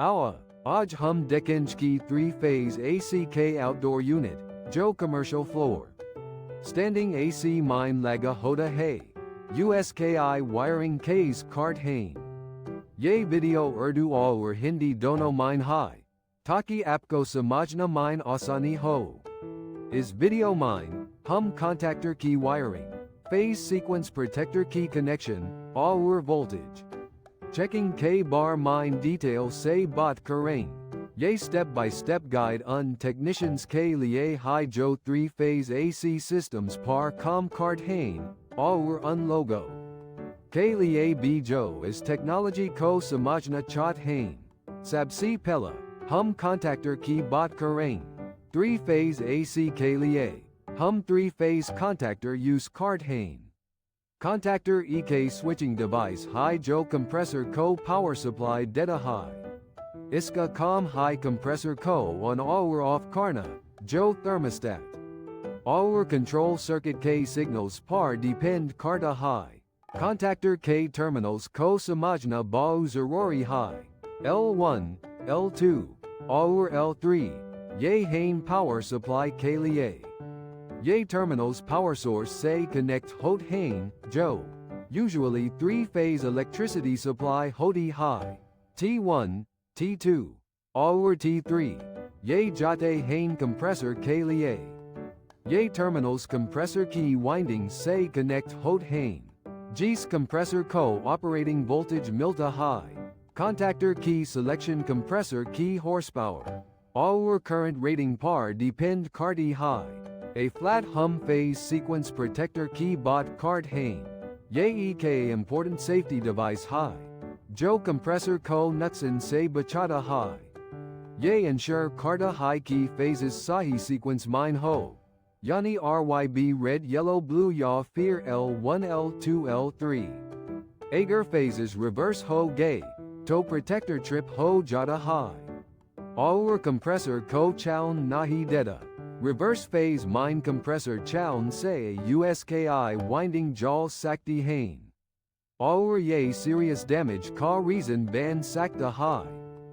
Awa, Aj Hum Dekinjki 3-phase ACK outdoor unit, Joe commercial floor. Standing AC mine laga hoda hay. USKI wiring Ks kart hain. Ye video Urdu or Hindi dono mine hai. Taki apko samajna mine asani ho. Is video mine, hum contactor key wiring. Phase sequence protector key connection, all voltage. Checking K-bar mine detail say bot karain. Ye step-by-step guide on technicians K liye hai jo 3-phase AC systems par com kart hain, all un logo. K liye b jo is technology ko samajna chat hain. Sabsi pella, hum contactor key bot karain. 3-phase AC K liye, hum 3-phase contactor use kart hain. Contactor EK switching device high jo compressor ko power supply data high. Iska com high compressor ko on all off karna, jo thermostat. All control circuit K signals par depend karta high. Contactor K terminals ko samajna bau zarori high. L1, L2, all L3, ye hain power supply K liye. Ye terminals power source say connect hot hain, jo. Usually 3-phase electricity supply hoti high. T1, T2, or T3. Ye jate hain compressor K liye. Ye terminals compressor key windings say connect hot hain. G's compressor co operating voltage milta high. Contactor key selection compressor key horsepower. All current rating par depend karti high. A flat hum phase sequence protector key bot kart hain. Ye ek important safety device high. Jo compressor ko nutsin say bachata high. Ye ensure karta high key phases sahi sequence mine ho. Yani RYB red yellow blue ya fear L1 L2 L3. Agar phases reverse ho gay. To protector trip ho jada high. All compressor ko chown nahi deta. Reverse phase mine compressor chown say USKI winding jaw sakti hain. All ye serious damage ka reason ban sakta high.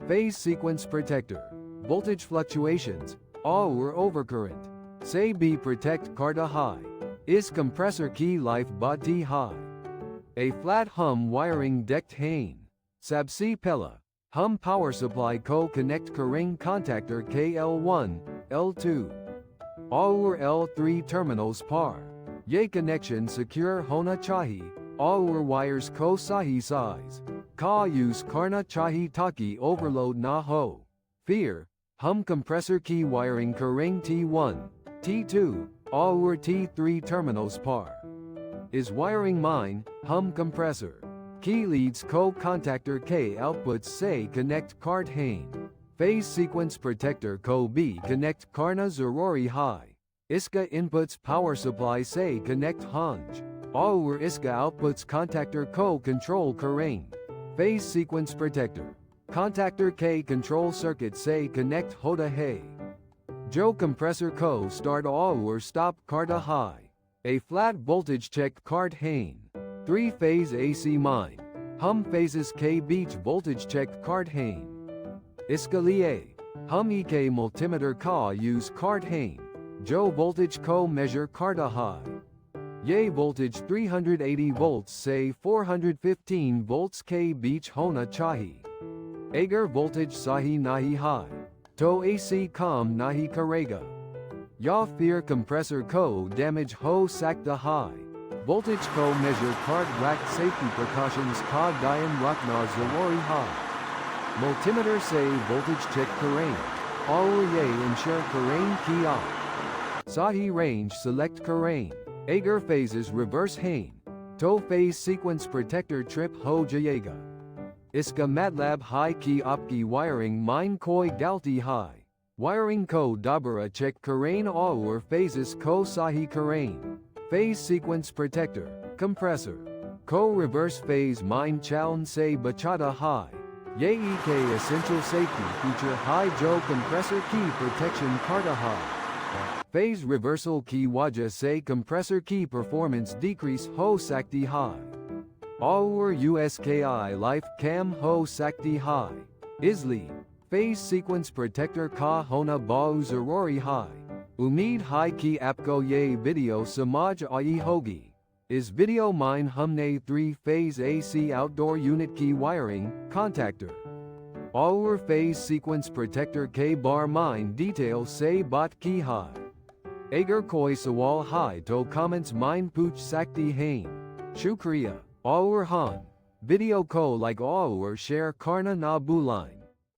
Phase sequence protector. Voltage fluctuations, all overcurrent. Say be protect karta high. Is compressor key life bati high. A flat hum wiring decked hain. Sabsi pella. Hum power supply ko connect karing contactor KL1, L2. All L3 terminals par. Ye connection secure hona chahi. All wires ko sahi size. Ka use karna chahi taki overload na ho. Fear. Hum compressor key wiring karing T1, T2, all T3 terminals par. Is wiring mine, hum compressor. Key leads ko contactor K outputs say connect kart hain. Phase sequence protector ko B connect karna zarori high. Iska inputs power supply say connect hanj. All Iska outputs contactor ko control karain. Phase sequence protector. Contactor K control circuit say connect hoda hay. Jo compressor ko start all or stop karta high. A flat voltage check kart hain. 3-phase AC mine. Hum phases K beach voltage check kart hain. Iska liye. Hum ek multimeter ka use kart hain. Jo voltage ko measure karta high. Ye voltage 380 volts say 415 volts K beach hona chahi. Agar voltage sahi nahi high. To AC com nahi karega. Ya fear compressor ko damage ho sakta high. Voltage ko measure kart rack safety precautions ka dian rakna zawari high. Multimeter say voltage check karain. All ye ensure karain key off. Sahi range select karain. Agar phases reverse hain. To phase sequence protector trip ho jayega. Iska MATLAB high key opki wiring mine koi galti high. Wiring ko dabara check karain all phases ko sahi karain. Phase sequence protector, compressor. Ko reverse phase mine chown say bachata high. Ye ek essential safety feature high jo compressor key protection karta high. Phase reversal key waja say compressor key performance decrease ho sakti high. All USKI life cam ho sakti high. Isli, phase sequence protector ka hona ba uzarori hai. Umid hai ki apko ye video samaj ai hogi. Is video mine humne 3-phase AC outdoor unit key wiring, contactor. Aur phase sequence protector K bar mine detail say bot ki hai. Agar koi sawal hai to comments mine pooch sakti hain. Shukriya. Aur han. Video ko like aur share karna na buline.